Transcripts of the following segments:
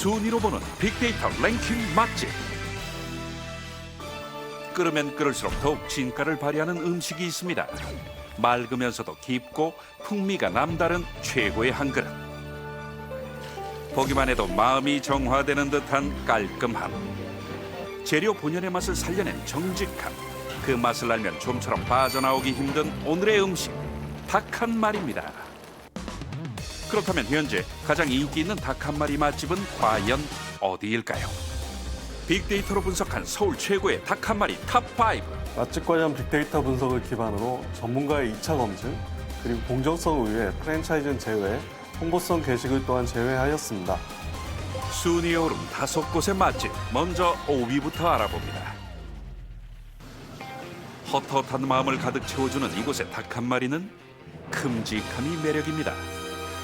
순위로 보는 빅데이터 랭킹 맛집. 끓으면 끓을수록 더욱 진가를 발휘하는 음식이 있습니다. 맑으면서도 깊고 풍미가 남다른 최고의 한 그릇. 보기만 해도 마음이 정화되는 듯한 깔끔함. 재료 본연의 맛을 살려낸 정직함. 그 맛을 알면 좀처럼 빠져나오기 힘든 오늘의 음식, 닭 한 마리입니다. 그렇다면 현재 가장 인기 있는 닭 한 마리 맛집은 과연 어디일까요? 빅데이터로 분석한 서울 최고의 닭 한 마리 탑5. 맛집 관련 빅데이터 분석을 기반으로 전문가의 2차 검증, 그리고 공정성 의외 프랜차이즈는 제외, 홍보성 게시글 또한 제외하였습니다. 순위에 오른 5곳의 맛집, 먼저 5위부터 알아봅니다. 헛헛한 마음을 가득 채워주는 이곳의 닭 한 마리는 큼직함이 매력입니다.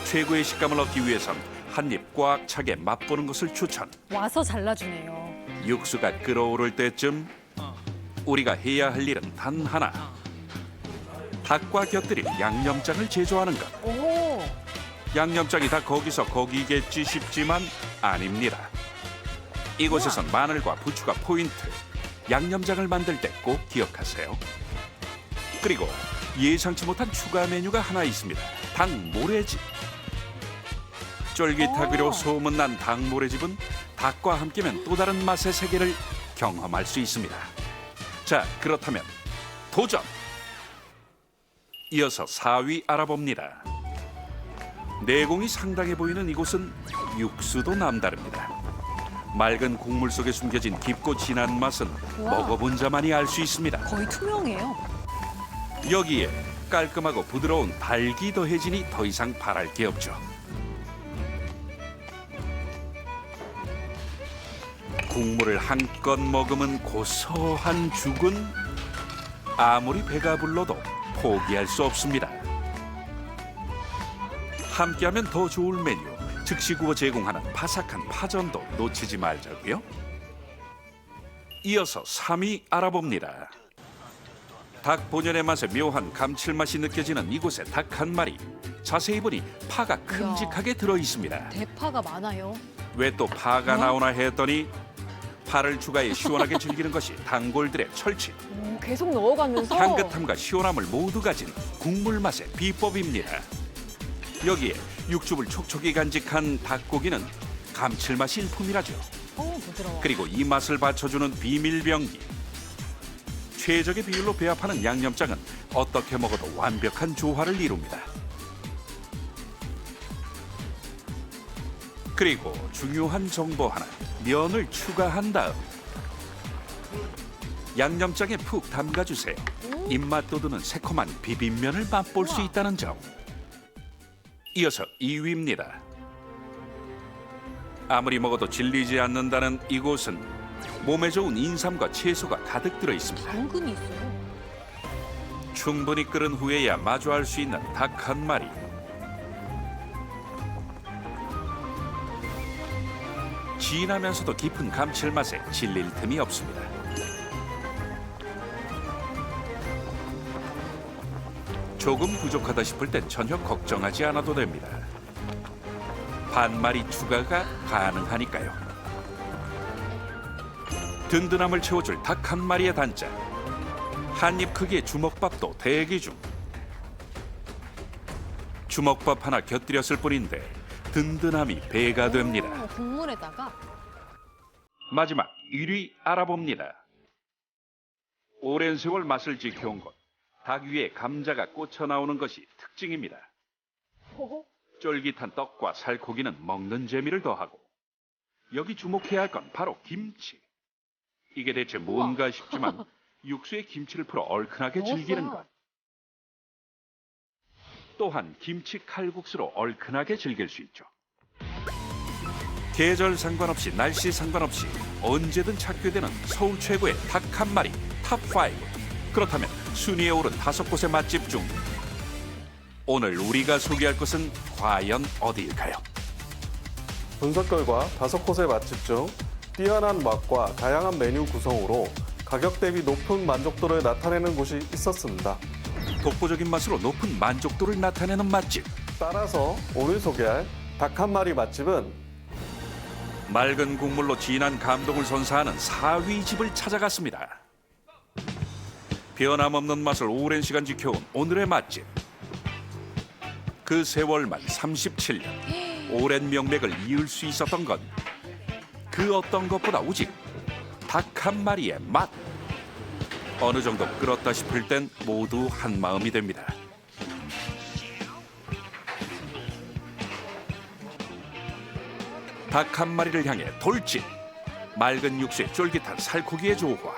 최고의 식감을 얻기 위해선 한 입 꽉 차게 맛보는 것을 추천. 와서 잘라주네요. 육수가 끓어오를 때쯤 우리가 해야 할 일은 단 하나. 닭과 곁들일 양념장을 제조하는 것. 오, 양념장이 다 거기서 거기겠지 싶지만 아닙니다. 이곳에선 마늘과 부추가 포인트. 양념장을 만들 때 꼭 기억하세요. 그리고 예상치 못한 추가 메뉴가 하나 있습니다. 닭 모래집. 쫄깃하기로 소문난 닭 모래집은 닭과 함께면 또 다른 맛의 세계를 경험할 수 있습니다. 자, 그렇다면 도전! 이어서 4위 알아봅니다. 내공이 상당해 보이는 이곳은 육수도 남다릅니다. 맑은 국물 속에 숨겨진 깊고 진한 맛은 우와. 먹어본 자만이 알 수 있습니다. 거의 투명해요. 여기에 깔끔하고 부드러운 닭이 더해지니 더 이상 바랄 게 없죠. 국물을 한껏 머금은 고소한 죽은 아무리 배가 불러도 포기할 수 없습니다. 함께하면 더 좋을 메뉴, 즉시 구워 제공하는 바삭한 파전도 놓치지 말자고요. 이어서 3위 알아봅니다. 닭 본연의 맛에 묘한 감칠맛이 느껴지는 이곳의 닭 한 마리. 자세히 보니 파가 큼직하게 들어있습니다. 대파가 많아요. 왜 또 파가 나오나 했더니 파를 추가해 시원하게 즐기는 것이 단골들의 철칙. 계속 넣어가면서. 향긋함과 시원함을 모두 가진 국물 맛의 비법입니다. 여기에 육즙을 촉촉이 간직한 닭고기는 감칠맛이 일품이라죠. 부드러워. 그리고 이 맛을 받쳐주는 비밀병기. 최적의 비율로 배합하는 양념장은 어떻게 먹어도 완벽한 조화를 이룹니다. 그리고 중요한 정보 하나, 면을 추가한 다음 양념장에 푹 담가주세요. 입맛 돋우는 새콤한 비빔면을 맛볼 수 있다는 점. 이어서 2위입니다. 아무리 먹어도 질리지 않는다는 이곳은 몸에 좋은 인삼과 채소가 가득 들어 있습니다. 당근이 있어요. 충분히 끓은 후에야 마주할 수 있는 닭 한 마리. 진하면서도 깊은 감칠맛에 질릴 틈이 없습니다. 조금 부족하다 싶을 땐 전혀 걱정하지 않아도 됩니다. 반 마리 추가가 가능하니까요. 든든함을 채워줄 닭 한 마리의 단짝. 한입 크기의 주먹밥도 대기 중. 주먹밥 하나 곁들였을 뿐인데 든든함이 배가 됩니다. 국물에다가. 마지막 1위 알아봅니다. 오랜 세월 맛을 지켜온 곳. 닭 위에 감자가 꽂혀 나오는 것이 특징입니다. 쫄깃한 떡과 살코기는 먹는 재미를 더하고 여기 주목해야 할 건 바로 김치. 이게 대체 뭔가 싶지만 육수에 김치를 풀어 얼큰하게 즐기는 것. 또한 김치 칼국수로 얼큰하게 즐길 수 있죠. 계절 상관없이 날씨 상관없이 언제든 찾게 되는 서울 최고의 닭 한 마리 탑5. 그렇다면 순위에 오른 5곳의 맛집 중 오늘 우리가 소개할 곳은 과연 어디일까요? 분석 결과 5곳의 맛집 중 뛰어난 맛과 다양한 메뉴 구성으로 가격 대비 높은 만족도를 나타내는 곳이 있었습니다. 독보적인 맛으로 높은 만족도를 나타내는 맛집. 따라서 오늘 소개할 닭 한 마리 맛집은 맑은 국물로 진한 감동을 선사하는 사위집을 찾아갔습니다. 변함없는 맛을 오랜 시간 지켜온 오늘의 맛집. 그 세월만 37년. 오랜 명맥을 이을 수 있었던 건 그 어떤 것보다 오직 닭 한 마리의 맛. 어느 정도 끓었다 싶을 땐 모두 한 마음이 됩니다. 닭 한 마리를 향해 돌진. 맑은 육수에 쫄깃한 살코기의 조화.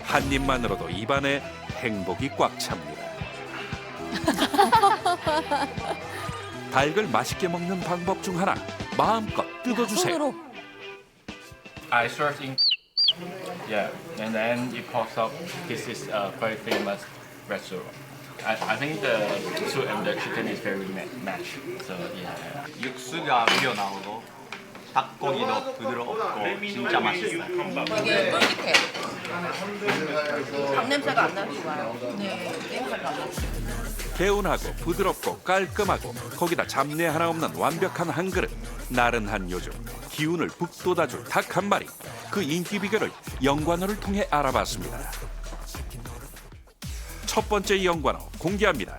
한 입만으로도 입안에 행복이 꽉 찹니다. 닭을 맛있게 먹는 방법 중 하나. 마음껏 뜯어주세요. 손으로. I searched in, yeah, and then it pops up. This is a very famous restaurant. I think the soup and the chicken is very matched. So yeah. 육수가 우려 나오고 닭고기도 부드럽고 진짜 맛있어요. 되게 쫄깃해. 닭 냄새가 안 나서 좋아요. 네, 냄새가 안 나요. 개운하고 부드럽고 깔끔하고 거기다 잡내 하나 없는 완벽한 한 그릇. 나른한 요즘 기운을 북돋아줄 닭 한 마리. 그 인기 비결을 연관어를 통해 알아봤습니다. 첫 번째 연관어 공개합니다.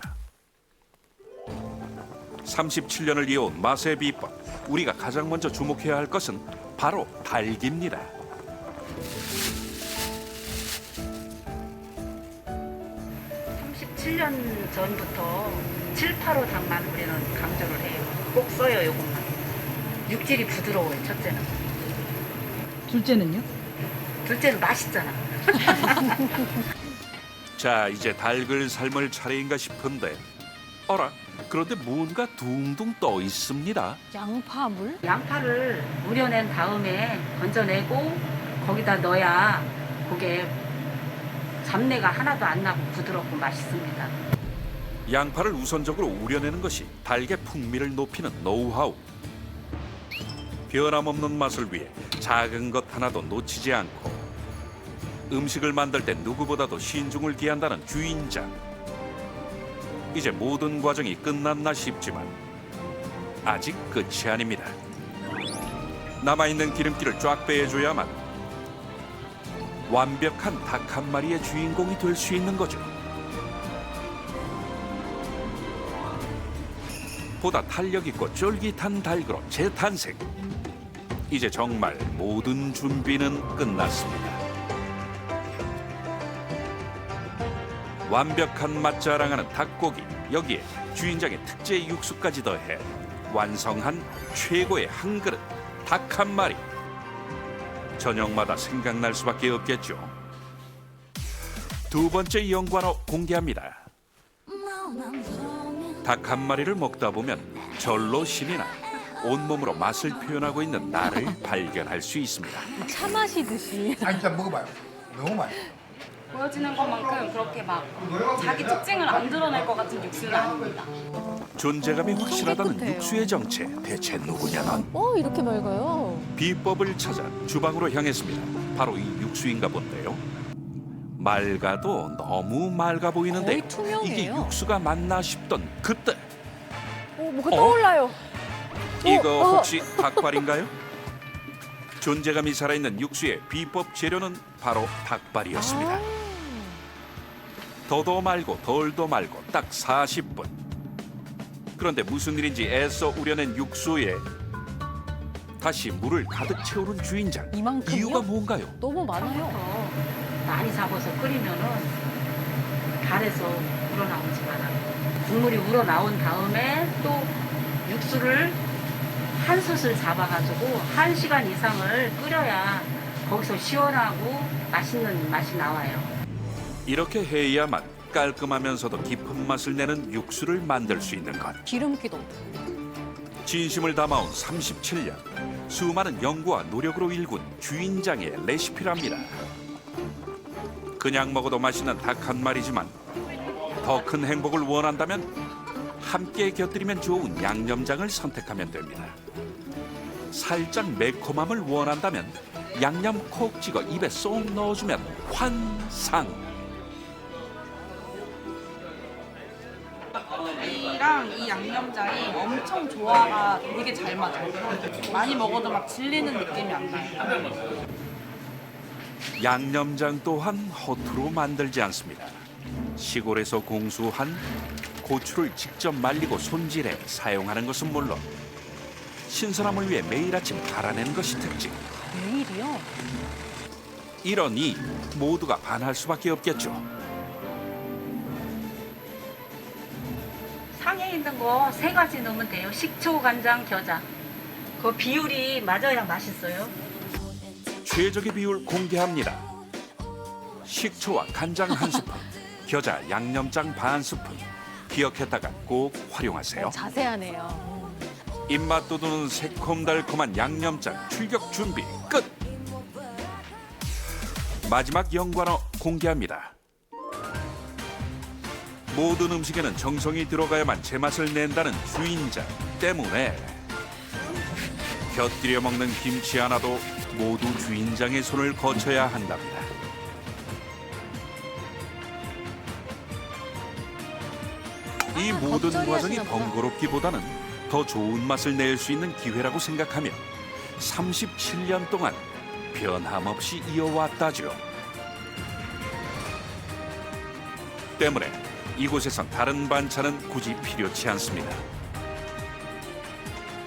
37년을 이어온 맛의 비법. 우리가 가장 먼저 주목해야 할 것은 바로 닭입니다. 칠 년 전부터 7, 8호 닭만 우리는 강조를 해요. 꼭 써요, 요것만. 육질이 부드러워요, 첫째는. 둘째는요? 둘째는 맛있잖아. 자, 이제 닭을 삶을 차례인가 싶은데 어라? 그런데 뭔가 둥둥 떠 있습니다. 양파물? 양파를 우려낸 다음에 건져내고 거기다 넣어야 그게 잡내가 하나도 안 나고 부드럽고 맛있습니다. 양파를 우선적으로 우려내는 것이 닭의 풍미를 높이는 노하우. 변함없는 맛을 위해 작은 것 하나도 놓치지 않고 음식을 만들 때 누구보다도 신중을 기한다는 주인장. 이제 모든 과정이 끝났나 싶지만 아직 끝이 아닙니다. 남아있는 기름기를 쫙 빼줘야만 완벽한 닭 한 마리의 주인공이 될 수 있는 거죠. 보다 탄력있고 쫄깃한 닭으로 재탄생. 이제 정말 모든 준비는 끝났습니다. 완벽한 맛 자랑하는 닭고기, 여기에 주인장의 특제 육수까지 더해 완성한 최고의 한 그릇 닭 한 마리. 저녁마다 생각날 수밖에 없겠죠. 두 번째 연관어 공개합니다. 닭 한 마리를 먹다 보면 절로 신이 나 온몸으로 맛을 표현하고 있는 나를 발견할 수 있습니다. 차 마시듯이. 아 진짜 먹어봐요. 너무 맛있어. 보여지는 것만큼 그렇게 막 자기 특징을 안 드러낼 것 같은 육수는 아닙니다. 존재감이 확실하다는 깨끗해요. 육수의 정체. 대체 누구냐 넌? 이렇게 맑아요. 비법을 찾아 주방으로 향했습니다. 바로 이 육수인가 본데요. 맑아도 너무 맑아 보이는데 거의 투명해요. 이게 육수가 맞나 싶던 그때 뭐가 떠올라요. 이거 혹시 닭발인가요? 존재감이 살아있는 육수의 비법 재료는 바로 닭발이었습니다. 더도 말고 덜도 말고 딱 40분. 그런데 무슨 일인지 애써 우려낸 육수에 다시 물을 가득 채우는 주인장. 이만큼요? 이유가 뭔가요? 너무 많아요. 더 많이 잡아서 끓이면은 달에서 우러나오지가 않아요. 국물이 우러나온 다음에 또 육수를 한 솥을 잡아가지고 1시간 이상을 끓여야 거기서 시원하고 맛있는 맛이 나와요. 이렇게 해야만 깔끔하면서도 깊은 맛을 내는 육수를 만들 수 있는 것. 기름기도. 진심을 담아온 37년. 수많은 연구와 노력으로 일군 주인장의 레시피랍니다. 그냥 먹어도 맛있는 닭 한 마리지만 더 큰 행복을 원한다면 함께 곁들이면 좋은 양념장을 선택하면 됩니다. 살짝 매콤함을 원한다면 양념 콕 찍어 입에 쏙 넣어주면 환상. 이랑 이 양념장이 엄청 조화가 되게 잘 맞아요. 많이 먹어도 막 질리는 느낌이 안 나요. 양념장 또한 허투루 만들지 않습니다. 시골에서 공수한 고추를 직접 말리고 손질해 사용하는 것은 물론 신선함을 위해 매일 아침 갈아내는 것이 특징. 매일이요? 이러니 모두가 반할 수밖에 없겠죠. 상에 있는 거 3가지 넣으면 돼요. 식초, 간장, 겨자. 그 비율이 맞아야 맛있어요. 최적의 비율 공개합니다. 식초와 간장 1스푼, 겨자 양념장 반 스푼. 기억했다가 꼭 활용하세요. 자세하네요. 입맛 돋우는 새콤달콤한 양념장 출격 준비 끝. 마지막 연관어 공개합니다. 모든 음식에는 정성이 들어가야만 제맛을 낸다는 주인장 때문에 곁들여 먹는 김치 하나도 모두 주인장의 손을 거쳐야 한답니다. 이 모든 겉절이 과정이 하시나 보다. 번거롭기보다는 더 좋은 맛을 낼 수 있는 기회라고 생각하며 37년 동안 변함없이 이어왔다죠. 때문에 이곳에선 다른 반찬은 굳이 필요치 않습니다.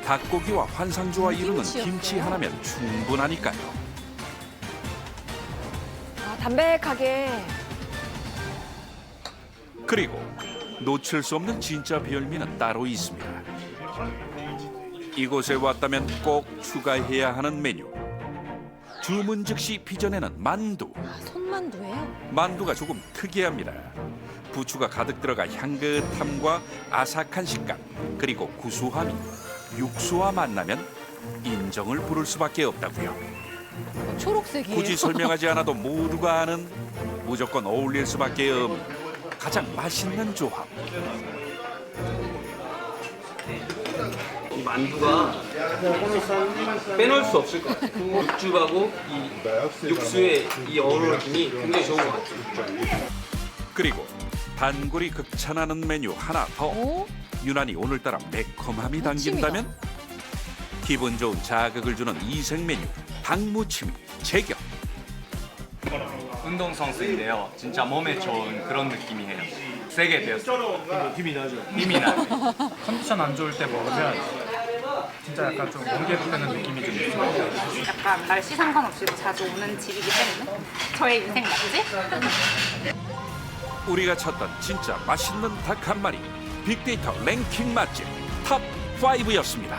닭고기와 환상조와 이루는 김치 하나면 충분하니까요. 아, 담백하게. 그리고 놓칠 수 없는 진짜 별미는 따로 있습니다. 이곳에 왔다면 꼭 추가해야 하는 메뉴. 주문 즉시 빚어내는 만두. 아, 손만두예요? 만두가 조금 특이합니다. 부추가 가득 들어가 향긋함과 아삭한 식감, 그리고 구수함이 육수와 만나면 인정을 부를 수밖에 없다고요. 초록색이에요. 굳이 설명하지 않아도 모두가 아는 무조건 어울릴 수밖에 없는 가장 맛있는 조합. 이 만두가 빼놓을 수 없을 것 같아요. 육즙하고 이 육수의 이 어우러짐이 굉장히 좋은 것 같아요. 그리고 단골이 극찬하는 메뉴 하나 더. 오? 유난히 오늘따라 매콤함이 당긴다면 기분 좋은 자극을 주는 이색 메뉴 닭무침이 제격. 운동 선수인데요. 진짜 몸에 좋은 그런 느낌이 해요. 세게 배웠어요. 힘이 나죠? 힘이 나죠. 컨디션 안 좋을 때 먹으면 진짜 약간 좀 멍게부되는 느낌이 좀 있어요. 약간 날씨 상관없이도 자주 오는 집이기 때문에 저의 인생 맛집? 우리가 찾던 진짜 맛있는 닭 한 마리 빅데이터 랭킹 맛집 탑 5였습니다.